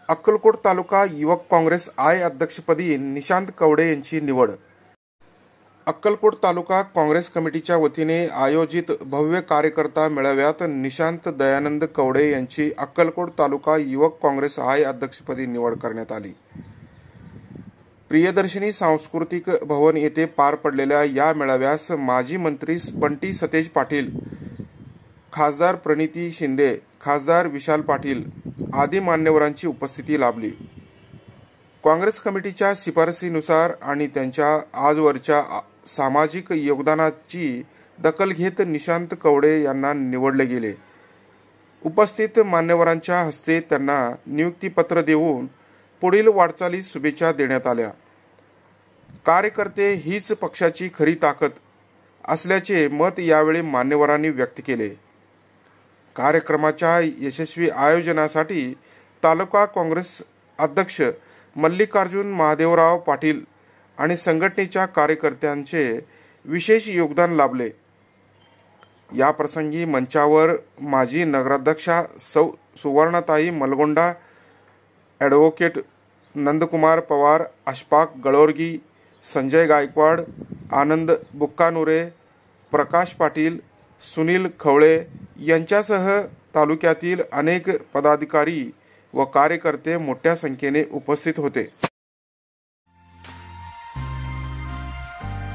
अक्कलकोट तालुका युवक काँग्रेस आय अध्यक्षपदी निशांत कवडे यांची निवड। अक्कलकोट तालुका काँग्रेस कमिटीच्या वतीने आयोजित भव्य कार्यकर्ता मेळाव्यात निशांत दयानंद कवडे यांची अक्कलकोट तालुका युवक काँग्रेस आय अध्यक्षपदी निवड करण्यात आली। प्रियदर्शनी सांस्कृतिक भवन येथे पार पडलेल्या या मेळाव्यास माजी मंत्री बंटी सतेज पाटील, खासदार प्रणिती शिंदे, खासदार विशाल पाटील आदी मान्यवरांची उपस्थिती लाभली। काँग्रेस कमिटीच्या शिफारसीनुसार आणि त्यांच्या आजवरच्या सामाजिक योगदानाची दखल घेत निशांत कवडे यांना निवडले गेले। उपस्थित मान्यवरांच्या हस्ते त्यांना नियुक्तीपत्र देऊन पुढील वाटचालीस शुभेच्छा देण्यात आल्या। कार्यकर्ते हीच पक्षाची खरी ताकद असल्याचे मत यावेळी मान्यवरांनी व्यक्त केले। कार्यक्रमाच्या यशस्वी आयोजनासाठी तालुका काँग्रेस अध्यक्ष मल्लिकार्जुन महादेवराव पाटील आणि संघटनेच्या कार्यकर्त्यांचे विशेष योगदान लाभले। या प्रसंगी मंचावर माजी नगराध्यक्षा सौ सुवर्णाताई मलगोंडा, ॲडव्होकेट नंदकुमार पवार, अशफाक गळोर्गी, संजय गायकवाड, आनंद बुक्कानुरे, प्रकाश पाटील, सुनील खवळे यांच्यासह तालुक्यातील अनेक पदाधिकारी व कार्यकर्ते मोठ्या संख्येने उपस्थित होते।